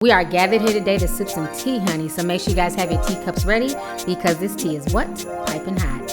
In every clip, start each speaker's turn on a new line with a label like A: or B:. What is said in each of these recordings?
A: We are gathered here today to sip some tea, honey. So make sure you guys have your teacups ready because this tea is what? Piping hot.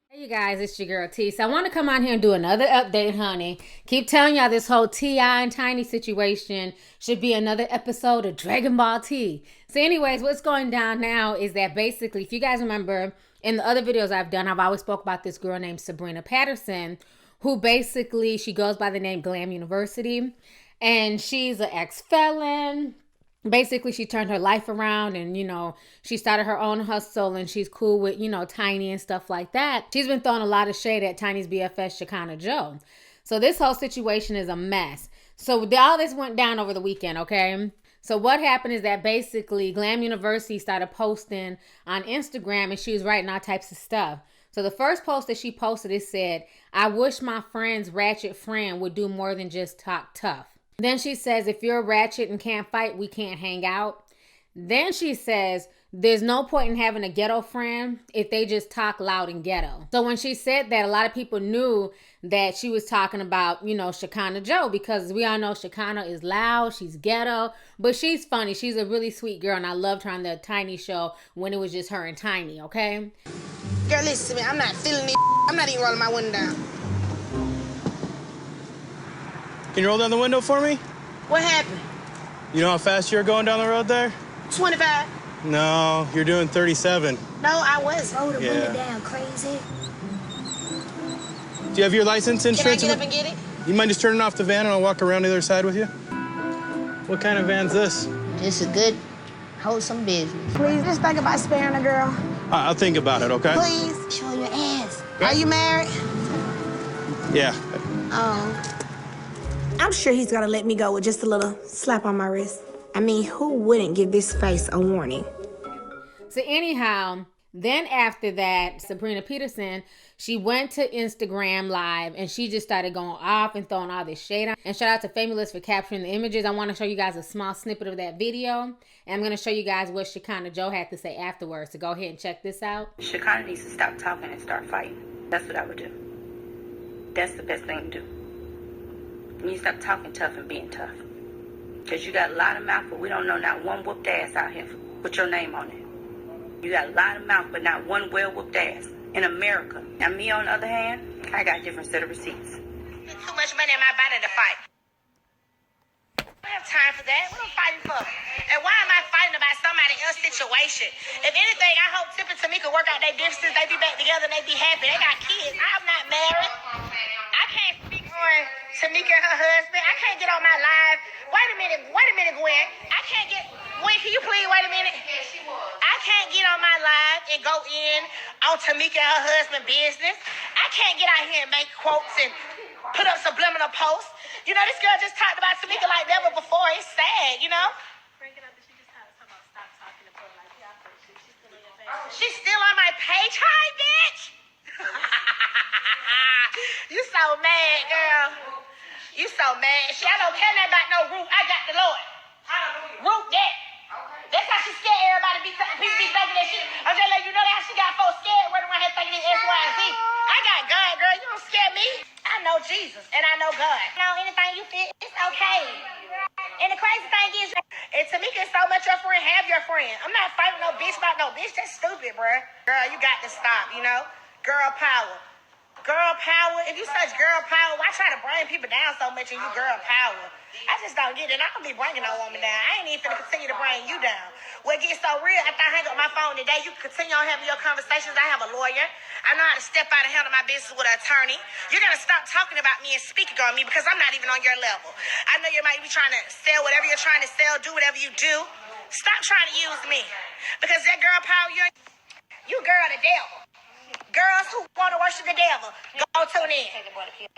A: Hey, you guys, it's your girl T. So I want to come on here and do another update, honey. Keep telling y'all this whole T.I. and Tiny situation should be another episode of Dragon Ball T. So anyways, what's going down now is that basically, if you guys remember, in the other videos I've done, I've always spoke about this girl named Sabrina Peterson, who basically, she goes by the name Glam University. And she's an ex-felon. Basically, she turned her life around and, she started her own hustle and she's cool with, Tiny and stuff like that. She's been throwing a lot of shade at Tiny's BFF, Shekinah Joe. So this whole situation is a mess. So all this went down over the weekend, okay? So what happened is that basically Glam University started posting on Instagram and she was writing all types of stuff. So the first post that she posted, it said, "I wish my friend's ratchet friend would do more than just talk tough." Then she says, "If you're ratchet and can't fight, we can't hang out." Then she says, "There's no point in having a ghetto friend if they just talk loud and ghetto." So when she said that, a lot of people knew that she was talking about, Shekinah Joe, because we all know Shekinah is loud, she's ghetto, but she's funny. She's a really sweet girl, and I loved her on the Tiny show when it was just her and Tiny, okay?
B: Girl, listen to me. I'm not feeling it. I'm not even rolling my window down.
C: Can you roll down the window for me?
B: What happened?
C: You know how fast you're going down the road there?
B: 25.
C: No, you're doing 37.
B: No, I wasn't.
D: Roll the window down, crazy.
C: Do you have your license, insurance?
B: Can I get up and get it?
C: You mind just turning off the van and I'll walk around the other side with you? What kind of van's this?
D: This is good, wholesome business.
B: Please, just think about sparing a girl.
C: I'll think about it, okay?
B: Please.
D: Show your ass.
B: Are you married?
C: Yeah.
B: Oh. I'm sure he's gonna let me go with just a little slap on my wrist. I mean, who wouldn't give this face a warning?
A: So anyhow, then after that, Sabrina Peterson, she went to Instagram Live and she just started going off and throwing all this shade on. And shout out to Famous for capturing the images. I want to show you guys a small snippet of that video. And I'm going to show you guys what Shekinah Joe had to say afterwards. So go ahead and check this out.
E: Shekinah needs to stop talking and start fighting. That's what I would do. That's the best thing to do. You need to stop talking tough and being tough. Because you got a lot of mouth, but we don't know not one whooped ass out here with your name on it. You got a lot of mouth, but not one well-whooped ass in America. Now, me, on the other hand, I got a different set of receipts.
B: Too much money in my body to fight. I don't have time for that. What am I fighting for? And why am I fighting about somebody else's situation? If anything, I hope Tip and Tamika work out their differences. They be back together and they be happy. They got kids. I'm not married. I can't speak on Tamika and her husband. I can't get on my live. Wait a minute, Gwen. I can't get... Gwen, can you please wait a minute? I can't get on my live and go in on Tamika and her husband business. I can't get out here and make quotes and put up subliminal posts. This girl just talked about Tamika like never before. It's sad, She's still on my page. Hi, bitch. You so mad, girl. You so mad. I don't care nothing about no root. I got the Lord. Hallelujah. Root that. Okay. That's how she scared everybody. People be thinking that shit. I'm just letting you know that how she got folks scared running around here thinking it's X, Y, and Z. I got God, girl. You don't scare me. I know Jesus and I know God. Anything you feel, it's okay. And the crazy thing is, and Tamika is so much your friend, have your friend. I'm not fighting no bitch about no bitch. That's stupid, bruh. Girl, you got to stop, Girl power. Girl power. If you such girl power, why try to bring people down so much and you girl power? I just don't get it. I don't be bringing no woman down. I ain't even finna continue to bring you down. What gets so real, after I hang up my phone today, you can continue on having your conversations. I have a lawyer. I know how to step out and handle my business with an attorney. You're going to stop talking about me and speaking on me because I'm not even on your level. I know you might be trying to sell whatever you're trying to sell, do whatever you do. Stop trying to use me. Because that girl power, you girl the devil. Girls who want to worship the devil, go tune in.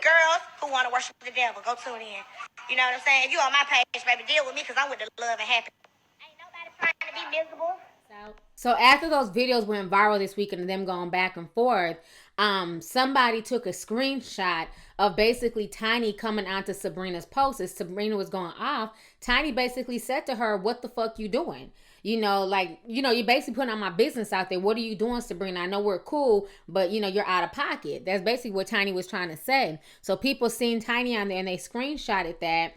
B: Girls who want to worship the devil, go tune in. You know what I'm saying? If you on my page, baby, deal with me because I'm with the love and happiness. Ain't nobody trying to be miserable.
A: So after those videos went viral this week and them going back and forth, somebody took a screenshot of basically Tiny coming onto Sabrina's post. As Sabrina was going off, Tiny basically said to her, "What the fuck you doing? You're basically putting on my business out there. What are you doing, Sabrina? I know we're cool, but, you're out of pocket." That's basically what Tiny was trying to say. So people seen Tiny on there and they screenshotted that.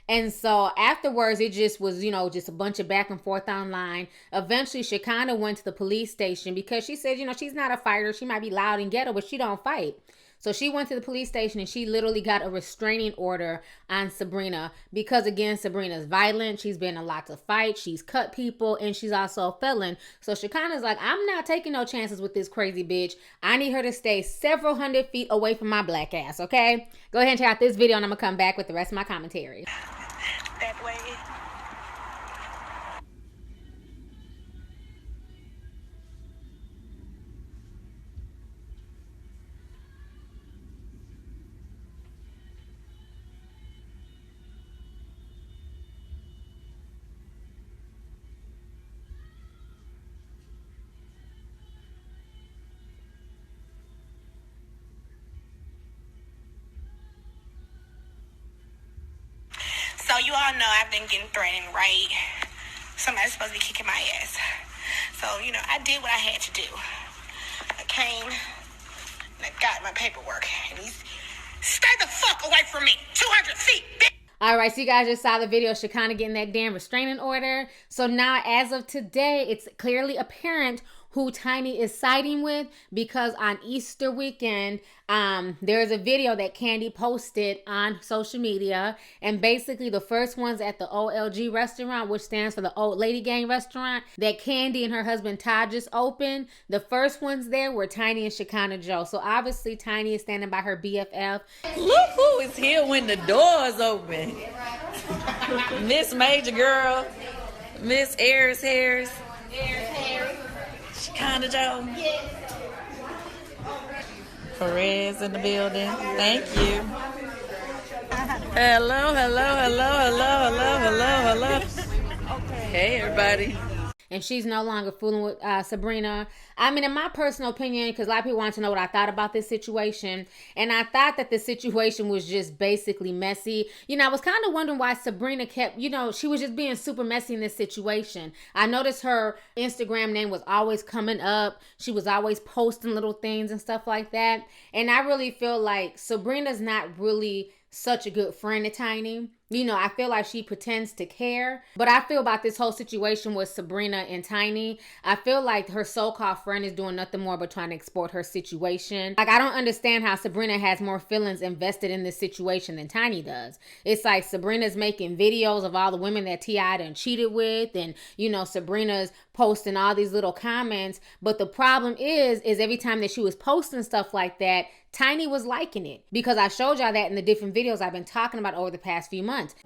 A: And so afterwards, it just was, just a bunch of back and forth online. Eventually, Shekinah went to the police station because she said, she's not a fighter. She might be loud and ghetto, but she don't fight. So she went to the police station and she literally got a restraining order on Sabrina because, again, Sabrina's violent. She's been in lots of fights. She's cut people, and she's also a felon. So Shekinah's like, I'm not taking no chances with this crazy bitch. I need her to stay several hundred feet away from my black ass, okay? Go ahead and check out this video, and I'm going to come back with the rest of my commentary.
B: That way. So you all know I've been getting threatened, right? Somebody's supposed to be kicking my ass. So, I did what I had to do. I came and I got my paperwork. And he's, stay the fuck away from me. 200 feet, bitch.
A: All right, so you guys just saw the video of Shekinah getting that damn restraining order. So now, as of today, it's clearly apparent who Tiny is siding with, because on Easter weekend, there's a video that Candy posted on social media, and basically the first ones at the OLG restaurant, which stands for the Old Lady Gang restaurant, that Candy and her husband Todd just opened. The first ones there were Tiny and Shekinah Joe. So obviously Tiny is standing by her BFF.
F: Look who is here when the doors open. Miss Major Girl, Miss Harris. Shekinah Joe. Perez in the building. Thank you. Hello. Hey, everybody.
A: And she's no longer fooling with Sabrina. I mean, in my personal opinion, because a lot of people want to know what I thought about this situation, and I thought that the situation was just basically messy. I was kind of wondering why Sabrina kept, she was just being super messy in this situation. I noticed her Instagram name was always coming up. She was always posting little things and stuff like that. And I really feel like Sabrina's not really such a good friend to Tiny. I feel like she pretends to care. But I feel about this whole situation with Sabrina and Tiny, I feel like her so-called friend is doing nothing more but trying to exploit her situation. Like, I don't understand how Sabrina has more feelings invested in this situation than Tiny does. It's like Sabrina's making videos of all the women that T.I. done cheated with, and, Sabrina's posting all these little comments. But the problem is every time that she was posting stuff like that, Tiny was liking it, because I showed y'all that in the different videos I've been talking about over the past few months.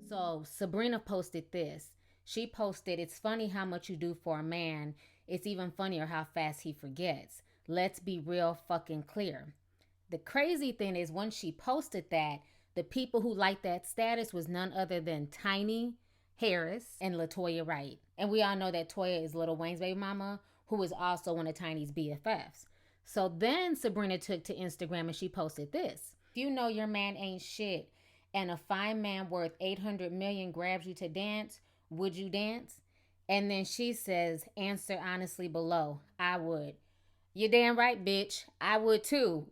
A: So Sabrina posted this. She posted, "It's funny how much you do for a man. It's even funnier how fast he forgets. Let's be real fucking clear." The crazy thing is, when she posted that, the people who liked that status was none other than Tiny, Harris, and LaToya Wright. And we all know that Toya is Lil Wayne's baby mama, who is also one of Tiny's BFFs. So then Sabrina took to Instagram and she posted this. "If you know your man ain't shit and a fine man worth 800 million grabs you to dance, would you dance?" And then she says, "Answer honestly below. I would." You're damn right, bitch. I would too.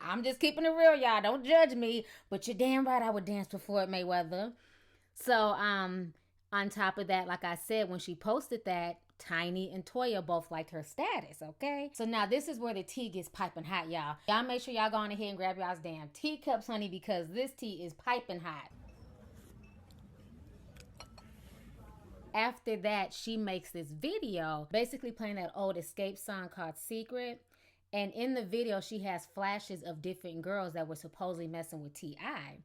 A: I'm just keeping it real, y'all. Don't judge me. But you're damn right I would dance for Floyd Mayweather. So, on top of that, like I said, when she posted that, Tiny and Toya both liked her status, okay? So now this is where the tea gets piping hot, y'all. Y'all make sure y'all go on ahead and grab y'all's damn teacups, honey, because this tea is piping hot. After that, she makes this video basically playing that old Escape song called Secret. And in the video, she has flashes of different girls that were supposedly messing with T.I.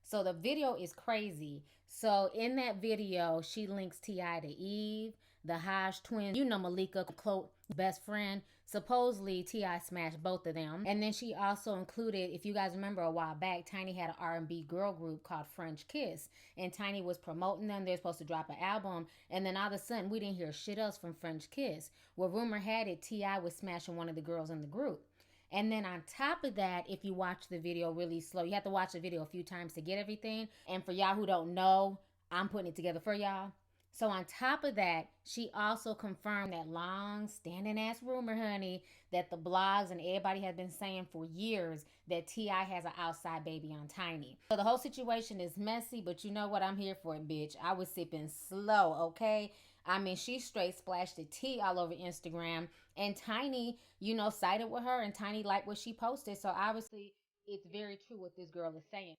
A: So the video is crazy. So in that video, she links T.I. to Eve, the Hodge twins, Malika, Chloe's best friend. Supposedly, T.I. smashed both of them. And then she also included, if you guys remember a while back, Tiny had an R&B girl group called French Kiss. And Tiny was promoting them. They're supposed to drop an album. And then all of a sudden, we didn't hear shit else from French Kiss. Well, rumor had it, T.I. was smashing one of the girls in the group. And then on top of that, if you watch the video really slow, you have to watch the video a few times to get everything. And for y'all who don't know, I'm putting it together for y'all. So on top of that, she also confirmed that long-standing ass rumor, honey, that the blogs and everybody has been saying for years that T.I. has an outside baby on Tiny. So the whole situation is messy, but you know what? I'm here for it, bitch. I was sipping slow, okay? I mean, she straight splashed the tea all over Instagram, and Tiny, sided with her, and Tiny liked what she posted. So obviously, it's very true what this girl is saying.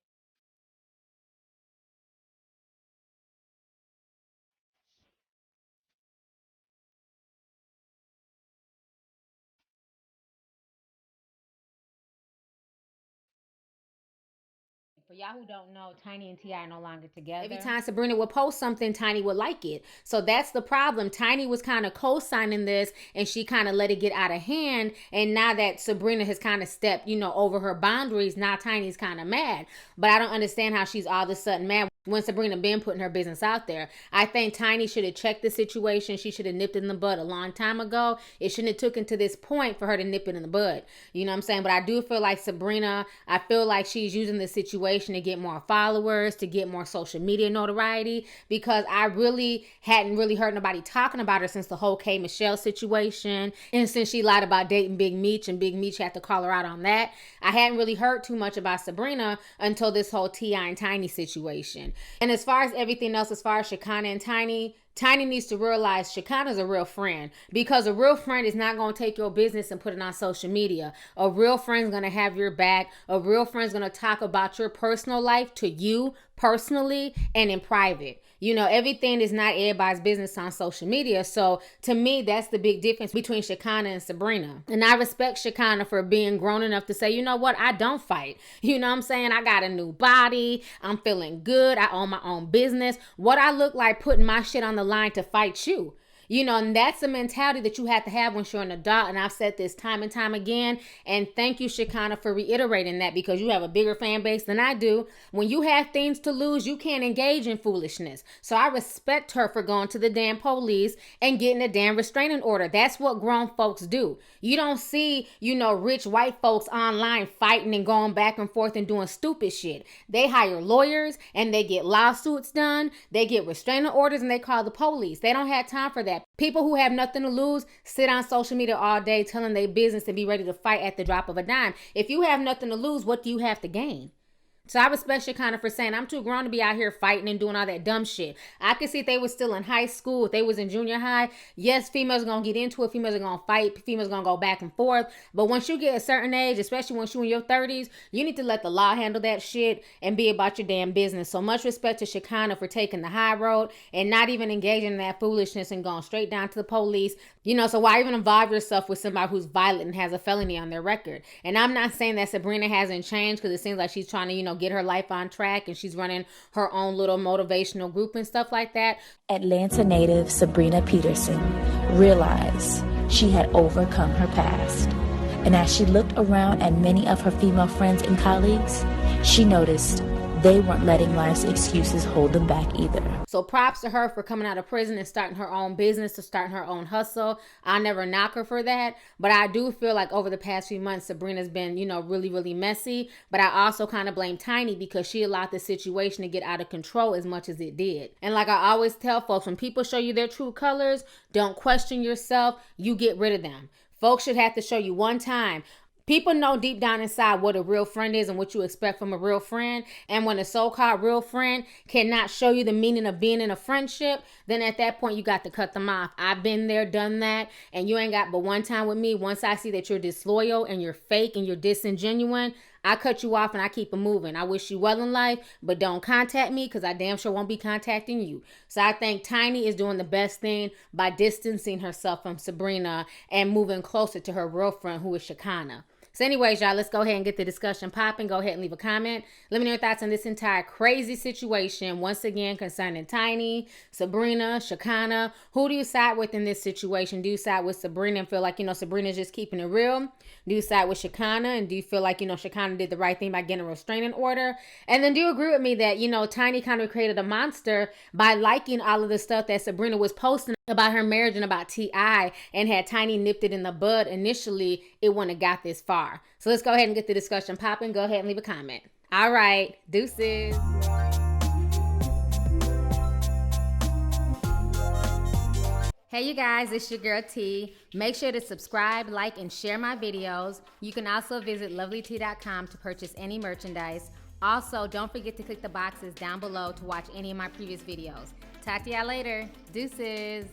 A: For y'all who don't know, Tiny and T.I. are no longer together. Every time Sabrina would post something, Tiny would like it. So that's the problem. Tiny was kind of co-signing this, and she kind of let it get out of hand. And now that Sabrina has kind of stepped, over her boundaries, now Tiny's kind of mad. But I don't understand how she's all of a sudden mad when Sabrina been putting her business out there. I think Tiny should have checked the situation. She should have nipped it in the bud a long time ago. It shouldn't have taken to this point for her to nip it in the bud. You know what I'm saying? But I do feel like Sabrina, I feel like she's using the situation to get more followers, to get more social media notoriety, because I really hadn't really heard nobody talking about her since the whole K. Michelle situation, and since she lied about dating Big Meech and Big Meech had to call her out on that. I hadn't really heard too much about Sabrina until this whole T.I. and Tiny situation. And as far as everything else, as far as Shekinah and Tiny needs to realize Shekinah's a real friend, because a real friend is not going to take your business and put it on social media. A real friend's going to have your back. A real friend's going to talk about your personal life to you personally and in private. Everything is not everybody's business on social media. So to me, that's the big difference between Shekinah and Sabrina. And I respect Shekinah for being grown enough to say, you know what, I don't fight. You know what I'm saying? I got a new body. I'm feeling good. I own my own business. What I look like putting my shit on the line to fight you. And that's the mentality that you have to have once you're an adult. And I've said this time and time again. And thank you, Shekinah, for reiterating that, because you have a bigger fan base than I do. When you have things to lose, you can't engage in foolishness. So I respect her for going to the damn police and getting a damn restraining order. That's what grown folks do. You don't see, rich white folks online fighting and going back and forth and doing stupid shit. They hire lawyers and they get lawsuits done. They get restraining orders and they call the police. They don't have time for that. People who have nothing to lose sit on social media all day telling their business and be ready to fight at the drop of a dime. If you have nothing to lose, what do you have to gain? So I respect Shekinah for saying, I'm too grown to be out here fighting and doing all that dumb shit. I could see if they were still in high school, if they was in junior high, yes, females are going to get into it. Females are going to fight. Females are going to go back and forth. But once you get a certain age, especially once you're in your 30s, you need to let the law handle that shit and be about your damn business. So much respect to Shekinah for taking the high road and not even engaging in that foolishness and going straight down to the police. So why even involve yourself with somebody who's violent and has a felony on their record? And I'm not saying that Sabrina hasn't changed, because it seems like she's trying to, get her life on track, and she's running her own little motivational group and stuff like that.
G: Atlanta native Sabrina Peterson realized she had overcome her past. And as she looked around at many of her female friends and colleagues, she noticed they weren't letting life's excuses hold them back either.
A: So props to her for coming out of prison and starting her own business, to starting her own hustle. I never knock her for that. But I do feel like over the past few months, Sabrina's been, really, really messy. But I also kind of blame Tiny, because she allowed the situation to get out of control as much as it did. And like I always tell folks, when people show you their true colors, don't question yourself. You get rid of them. Folks should have to show you one time. People know deep down inside what a real friend is and what you expect from a real friend. And when a so-called real friend cannot show you the meaning of being in a friendship, then at that point you got to cut them off. I've been there, done that, and you ain't got but one time with me. Once I see that you're disloyal and you're fake and you're disingenuine, I cut you off and I keep it moving. I wish you well in life, but don't contact me, because I damn sure won't be contacting you. So I think Tiny is doing the best thing by distancing herself from Sabrina and moving closer to her real friend, who is Shekinah. So anyways, y'all, let's go ahead and get the discussion popping. Go ahead and leave a comment. Let me know your thoughts on this entire crazy situation. Once again, concerning Tiny, Sabrina, Shekinah. Who do you side with in this situation? Do you side with Sabrina and feel like, Sabrina's just keeping it real? Do you side with Shekinah? And do you feel like, Shekinah did the right thing by getting a restraining order? And then do you agree with me that, Tiny kind of created a monster by liking all of the stuff that Sabrina was posting about her marriage and about T.I., and had Tiny nipped it in the bud initially, it wouldn't have got this far. So let's go ahead and get the discussion popping. Go ahead and leave a comment. All right, deuces. Hey you guys, it's your girl T. Make sure to subscribe, like, and share my videos. You can also visit Lovelyti.com to purchase any merchandise. Also, don't forget to click the boxes down below to watch any of my previous videos. Talk to y'all later. Deuces.